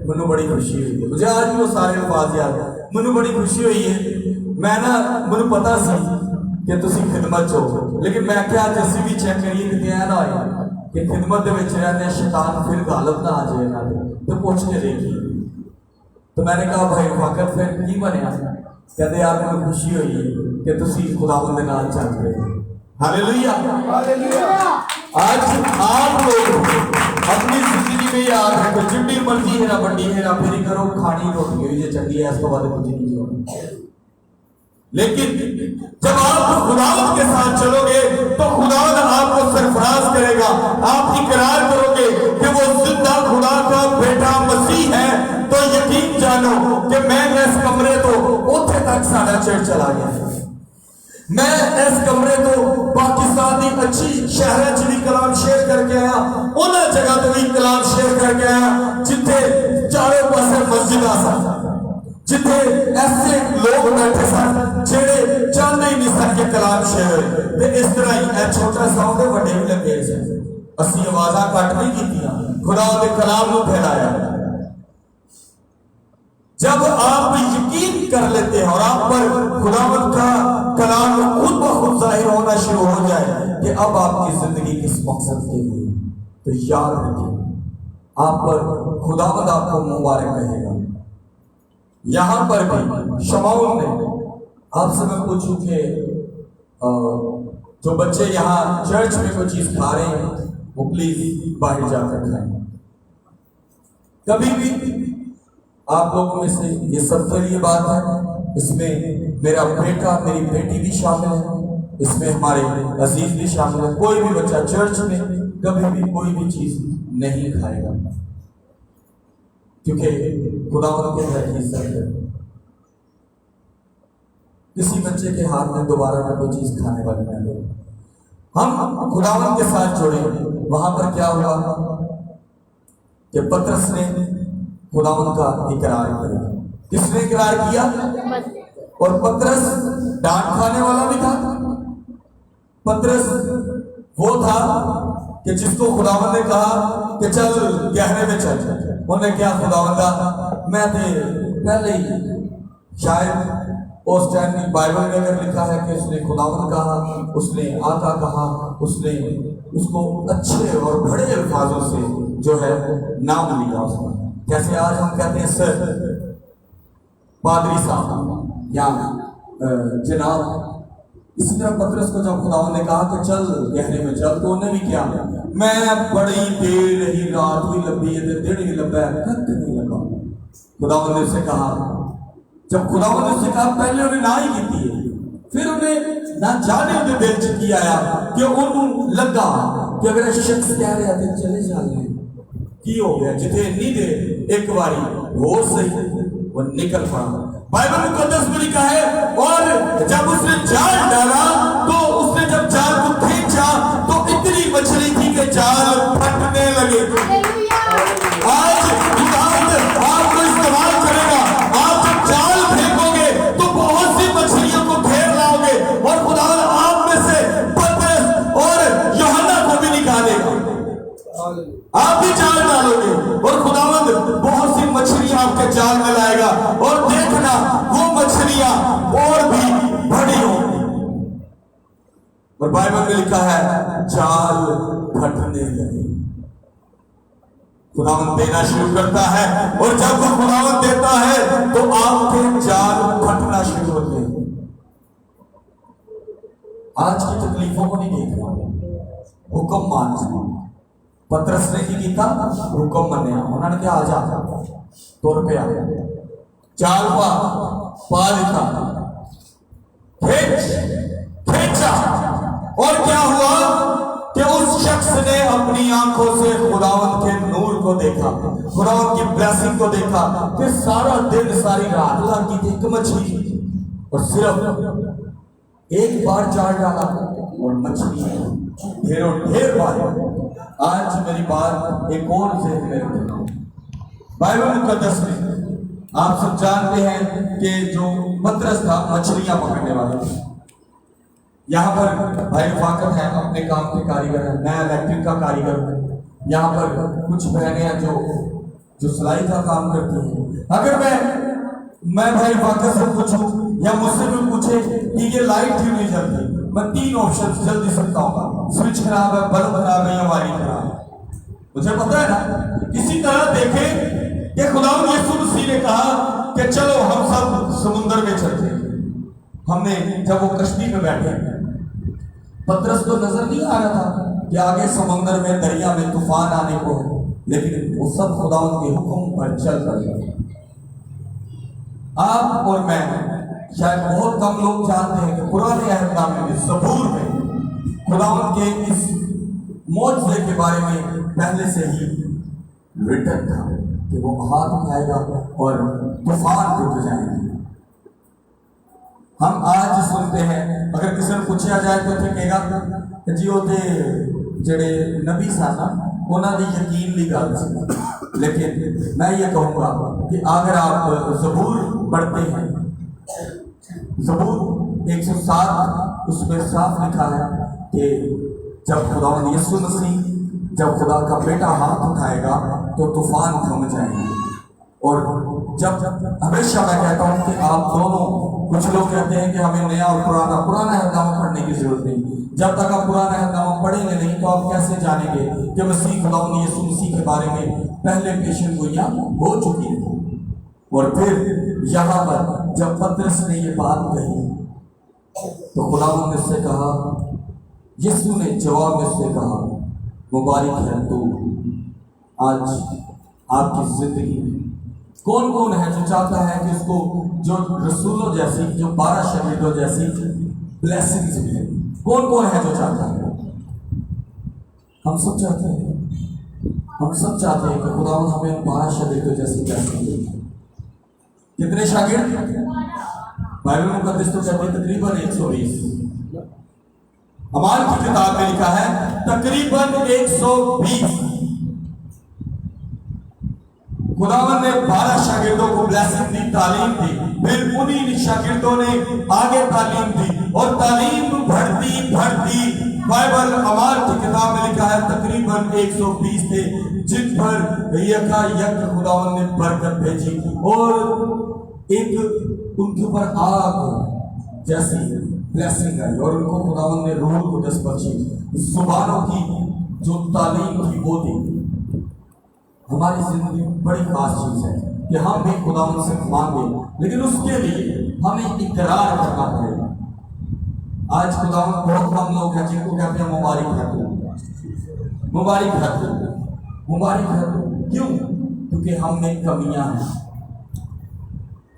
मैनू बड़ी खुशी हुई। मुझे आज भी वो सारे अल्फाज याद है। ਮੈਨੂੰ ਬੜੀ ਖੁਸ਼ੀ ਹੋਈ ਹੈ। ਮੈਂ ਨਾ ਮੈਨੂੰ ਪਤਾ ਸੀ ਕਿ ਤੁਸੀਂ ਖਿਦਮਤ 'ਚ ਹੋ, ਲੇਕਿਨ ਮੈਂ ਕਿਹਾ ਅੱਜ ਅਸੀਂ ਵੀ ਚੈੱਕ ਕਰੀਏ ਕਿਤੇ ਐ ਨਾ ਹੋਏ ਕਿ ਖਿਦਮਤ ਦੇ ਵਿੱਚ ਰਹਿੰਦੇ शैतान फिर गालिब ना आ जाए ना, तो पूछ के देखिए। तो मैंने कहा भाई वक़्त फिर की बनया? कहते यार मैं खुशी हुई है कि तुसी खुदावंद दे नाल चल रहे हो। Hallelujah hallelujah. आज आप लोग अपनी जिंदगी में याद रखो, जितनी मर्जी है ना बड़ी है ना फिर करो, खानी रोटी हुई जो चंगी है, इसके बाद कुछ नहीं होना। लेकिन जब आप खुदावंद के साथ चलोगे तो खुदावंद आपको सरफराज करेगा। आप इकरार करोगे कि वो जिंदा खुदा का बेटा मसीह है, तो यकीन जानो कि मैं इस कमरे तो उठे तक सारा चर्च चला गया। मैं इस कमरे तो पाकिस्तान की अच्छी शहर च भी कलाम शेयर करके आया, उन्होंने जगह तो भी कलाम शेयर करके आया जिथे चारों पासे मस्जिद सन, जिथे ऐसे लोग बैठे सन जेड़े चाहते ही नहीं सन कि कलाम शेयर हो। इस तरह ही छोटा सा होते बड़े भी लगे सन। असी आवाज़ा घट नहीं कीतियां, खुदा के कलाम को फैलाया। जब आप यकीन कर लेते हैं और आप पर खुदावंद का कलाम खुद ब खुद जाहिर होना शुरू हो जाए कि अब आपकी जिंदगी किस मकसद के लिए, तो याद रखिए आप पर खुदावंद आपको मुबारक कहेगा। यहां पर भी शमाउल ने आपसे मैं पूछूं कि जो बच्चे यहाँ चर्च में कोई चीज खा रहे हैं वो प्लीज बाहर जाकर खाएं। कभी भी आप लोगों में से ये सबके लिए बात है, इसमें मेरा बेटा मेरी बेटी भी शामिल है, इसमें हमारे अजीज भी शामिल है। कोई भी बच्चा चर्च में कभी भी कोई भी चीज नहीं खाएगा, क्योंकि खुदावंद के घर की इज्जत है। किसी बच्चे के हाथ में दोबारा में कोई चीज खाने वाली न दे। हम खुदावंद के साथ जुड़े। वहां पर क्या हुआ कि पतरस ने खुदावंद का इकरार किया। किसने इकरार किया? और पतरस डांट खाने वाला भी था। पतरस वो था कि जिसको खुदावंद ने कहा कि चल गहरे में चल। उन्हें क्या खुदावंदा मैं थे पहले ही, शायद उस टाइम की बाइबल में अगर लिखा है कि उसने खुदावंद कहा, उसने आका कहा, उसने उसको अच्छे और बड़े अल्फाजों से जो है नाम लिया उसने। जैसे आज हम कहते हैं सर, पादरी साहब या जनाब, इसी तरह पतरस को जब खुदावंद ने कहा कि चल गहरे में चल, तो उन्हें भी क्या, मैं बड़ी देर रही, रात भी लंबी है, दिन भी लंबा है, कद नहीं लगा। खुदावंद ने उससे कहा, जब खुदावंद ने उससे कहा पहले उन्हें ना ही की थी, फिर उन्हें ना जाने उन्हें दिल च की आया कि उन्होंने लगा कि अगर शख्स कह रहे थे चले जाने की हो गया, जिथे नहीं दे एक बारी हो सही वो निकल पड़ा। बाइबल मुकद्दस में लिखा है, और जब उसने जाल डाला तो उसने जब जाल को खींचा तो इतनी मछली थी कि जाल फटने लगे। आज खुदावंद आपको इस्तेमाल करेगा। आप जब जाल फेंकोगे तो बहुत सी मछलियों को घेर लाओगे, और खुदावंद आप में से पतरस और यूहन्ना को भी निकालेगा। आप भी जाल डालोगे और खुदावंद बहुत सी मछलियां आपके जाल में लाएगा, और देखना वो मछलियां और भी बड़ी होंगी। और बाइबल में लिखा है जाल फटने लगे। खुदावंद देना शुरू करता है, और जब वो खुदावंद देता है तो आपके जाल फटना शुरू होते हैं। आज की तकलीफों को नहीं देख रहा, हुक्म मान। पतरस ने की था हुक्म मनिया, उन्होंने क्या आ जा तुर पे जाल पा दिता, खींचा, और क्या हुआ कि उस शख्स ने अपनी आंखों से खुदावंद के नूर को देखा, खुदावंद की ब्लेसिंग को देखा। फिर सारा दिन सारी रात लगी थी, एक मछली, और सिर्फ एक बार जाल डाला और मछली ढेरों ढेर मारे। आज मेरी बात एक और से बाइबल मुकद्दस में आप सब जानते हैं कि जो पतरस था मछलियां पकड़ने वाला। यहाँ पर भाई फाकत है, अपने काम के कारीगर है, मैं इलेक्ट्रिक का कारीगर हूँ। यहाँ पर कुछ बहनें हैं जो सिलाई का काम करती हैं। अगर मैं मैं भाई वाकई से पूछूं या मुझसे भी पूछे कि ये लाइट क्यों नहीं जलती, मैं 3 ऑप्शन जल्दी सकता हूँ, स्विच खराब है, बल्ब खराब है या वायरिंग खराब है। मुझे पता है ना। इसी तरह देखें कि खुदावंद यीशु मसीह ने कहा कि चलो हम सब समुद्र में चलते हैं। हमने जब वो कश्ती में बैठे, पतरस को नजर नहीं आ रहा था कि आगे समुद्र में, दरिया में तूफान आने को, लेकिन वो सब खुदावंद के हुक्म पर चल पड़े। आप और मैं, शायद बहुत कम लोग जानते हैं कि पुराने अहदनामे में, ज़बूर में खुदावंद के इस मौजज़े के बारे में पहले से ही रिटन था कि वो हाथ उठाएगा और तूफान रुक जाएंगे। हम आज सुनते हैं, अगर किसी ने पूछा जाए तो कहेगा कि जी वो जेड़े नबी सन उन्होंने यकीन ली गल सी। लेकिन मैं ये कहूँगा कि अगर आप ज़बूर पढ़ते हैं, ज़बूर 107 उसमें साफ लिखा है कि जब खुदावंद यीशु मसीह, जब खुदा का बेटा हाथ उठाएगा तो तूफान थम जाएंगे। और जब हमेशा मैं कहता हूँ कि आप दोनों, कुछ लोग कहते हैं कि हमें नया और पुराना अहदनामा पढ़ने की जरूरत नहीं। जब तक आप पुराना अहदनामा पढ़ेंगे नहीं तो आप कैसे जानेंगे कि मसीह खुदावंद यीशु मसीह के बारे में पहले पेशन गोइयां हो चुकी है। और फिर यहाँ पर जब पतरस ने ये बात कही तो खुदावंद ने उससे कहा, यीशु ने जवाब में उससे कहा, मुबारक है तू आज आपकी जिंदगी में। कौन कौन है जो चाहता है कि उसको जो रसूलों जैसी, जो 12 शहीदों जैसी ब्लेसिंग्स मिले? कौन कौन है जो चाहता है? हम सब चाहते हैं। हम सब चाहते हैं कि खुदावंद हमें 12 शहीदों जैसी ब्लेसिंग दे। कितने शागिर्द? बाइबल मुकद्दस तो कहते हैं तकरीबन 120। अमाल की किताब में लिखा है तकरीबन 120। खुदावंद ने 12 शागिर्दों को ब्लेसिंग दी, तालीम दी, फिर उन्हीं शागिर्दों ने आगे तालीम दी और तालीम बढ़ती बाइबल अमाल की किताब में लिखा है तकरीबन 120 थे जिन पर यकायक खुदावंद ने बरकत भेजी और एक उनके ऊपर आग जैसी ब्लेसिंग आई और उनको खुदावंद ने रूह कुदस बख्शी, जुबानों की जो तालीम थी वो दी। हमारी जिंदगी बड़ी खास चीज है कि हम भी खुदावंद से मांगे, लेकिन उसके लिए हमें इकरार करना पड़ेगा। आज खुदावंद बहुत कम लोग हैं जिनको कहते हैं मुबारक है तू, मुबारक है तू, मुबारक है तू। क्यों? क्योंकि हम में कमियां हैं।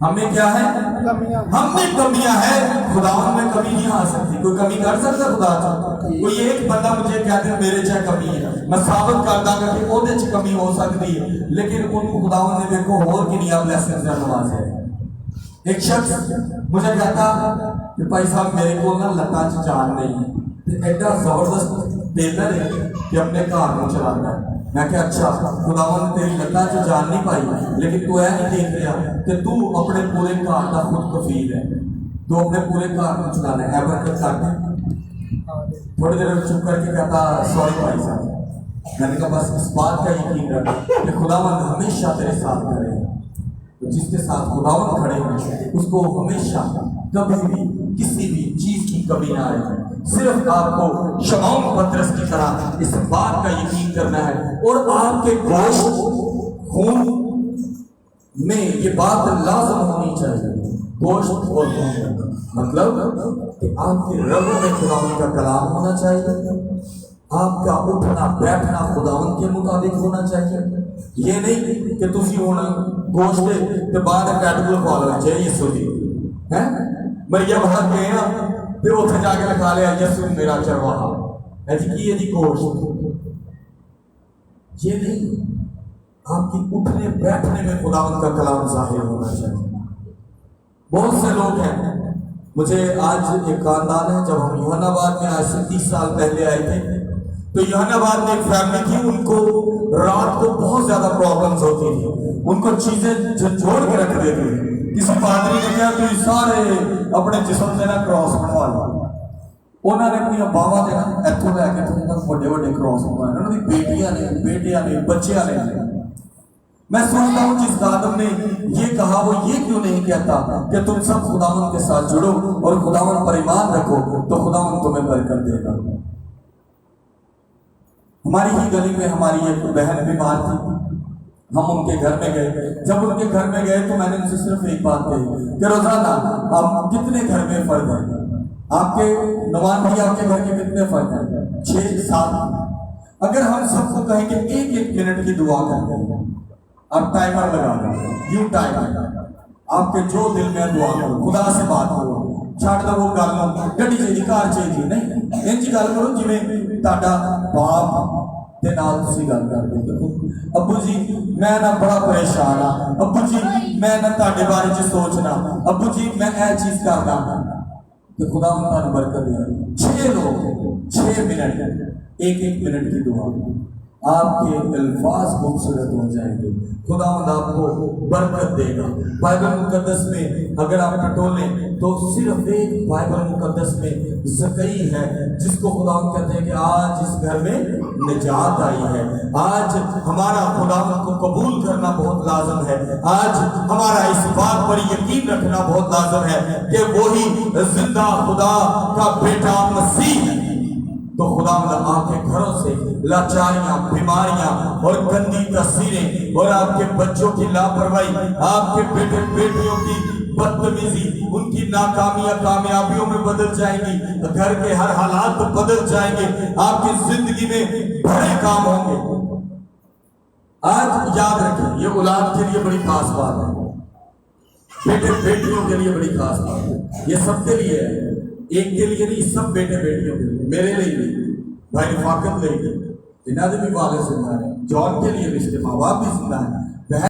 हमें क्या है? हम में कमियां हैं। खुदावंद में कमी नहीं आ सकती। कोई कमी कर सकता खुदा? कोई एक बंदा मुझे कहते हैं मेरे चाहे कमी है, मैं साबित कर दांगा कि ओदे च कमी हो सकती है, लेकिन उनको खुदावंद ने देखो होर कितनी ब्लेसिंग्स दा नवाज़ है। एक शख्स मुझे कहता कि भाई साहब मेरे को ना लत्तां च जान नहीं, एडा जबरदस्त टेलर है कि अपने घर में चलाता है। मैं क्या अच्छा, खुदावंद तेरी लत्तां च जान नहीं पाई, लेकिन तू ऐ नहीं देख रहा कि तू अपने पूरे घर का खुद कफील है, तू अपने पूरे घर को चलाना है। बरकत करते थोड़ी देर चुप करके कहता सॉरी भाई साहब। मैंने कहा बस इस बात का यकीन रख कि खुदावंद हमेशा तेरे साथ खड़े हैं। तो जिसके साथ खुदावंद खड़े हैं उसको हमेशा कभी भी किसी भी चीज की कमी ना आए। सिर्फ आपको शमौन पतरस की तरह इस बात का यकीन करना है और आपके गोश्त खून में ये बात लाजम होनी चाहिए। गोश्त और खून मतलब कि आपके रगों में खुदावंद का कलाम होना चाहिए, आपका उठना बैठना खुदावंद के मुताबिक होना चाहिए। ये नहीं कि तुसी होना गोश्त के बाद कैटगुल पा लो जय यीशु दी है मरिया बाहर गए ना फिर उठे जाके लिखा लिया यीशु मेरा चरवाहा है जी की जी गोश्त। ये नहीं, आपकी उठने बैठने में खुदावंद का कलाम जाहिर होना चाहिए। बहुत से लोग हैं, मुझे आज एक खानदान है, जब हम यूहन्नाबाद में आज से 30 साल पहले आए थे तो यूहन्नाबाद में एक फैमिली थी, उनको रात को बहुत ज्यादा प्रॉब्लम्स होती थी, उनको चीजें जोड़ के रख देती थी। किसी पादरी ने कहा तुम सारे अपने जिस्म से ना क्रॉस बनवा लो। उन्होंने अपनी बावां से ना इतों लैके बड़े बड़े क्रॉस बनवाए। उन्होंने बेटियां ने, बेटियां ने, बच्चियां ने। मैं सोचता हूँ जिस आदम ने ये कहा खुदा वो ये क्यों नहीं कहता कि तुम सब खुदावन के साथ जुड़ो और खुदावन पर ईमान रखो तो खुदावन तुम्हें बरकत देगा। हमारी ही गली में हमारी एक बहन बीमार थी, हम उनके घर में गए। जब उनके घर में गए तो मैंने उनसे सिर्फ एक बात कही कि रोजाना आप कितने घर में फर्द है, आपके नवान भाई आपके घर के कितने फर्द है? 6-7। अगर हम सबको कहेंगे एक एक मिनट की दुआ करें, आप टाइमर लगा दें, यू टाइमर, आपके जो दिल में दुआ करो, खुदा से बात करो, छाड़ दो वो गल गड्डी चाहिए कार चाहिए नहीं, इंज गल करो जिवें ताड़ा बाप दे नाल तुसीं गल करदे हो। अब्बू जी मैं ना बड़ा परेशान हाँ, अब्बू जी मैं ना ताड़े बारे च सोचना, अब्बू जी मैं यह चीज करना, तो खुदा तुहानूं बरकत दे। 6 लोग 6 मिनट, एक मिनट की दुआ, आपके अल्फाज खूबसूरत हो जाएंगे, खुदा आपको बरकत देगा। बाइबल मुकद्दस में अगर आप टटोलें तो सिर्फ एक बाइबल मुकद्दस में ज़कई है जिसको खुदा कहते हैं कि आज इस घर में निजात आई है। आज हमारा खुदा को कबूल करना बहुत लाजम है, आज हमारा इस बात पर यकीन रखना बहुत लाजम है कि वही जिंदा खुदा का बेटा मसीह है। तो खुदा आपके घरों से लाचारियां, बीमारियां और गंदी तस्वीरें और आपके बच्चों की लापरवाही, आपके बेटे बेटियों की बदतमीजी, उनकी नाकामियां कामयाबियों में बदल जाएंगी, घर के हर हालात बदल जाएंगे, आपकी जिंदगी में बड़े काम होंगे। आज याद रखें, ये औलाद के लिए बड़ी खास बात है, बेटे बेटियों के लिए बड़ी खास बात है, ये सबके लिए है, एक के लिए नहीं, सब बेटे बेटियों के लिए, मेरे लिए भी, भाई रिफाकत लिए भी, इन्होंने भी वाले जिंदा है, जॉन के लिए भी इसके माँ बाप भी जिंदा है,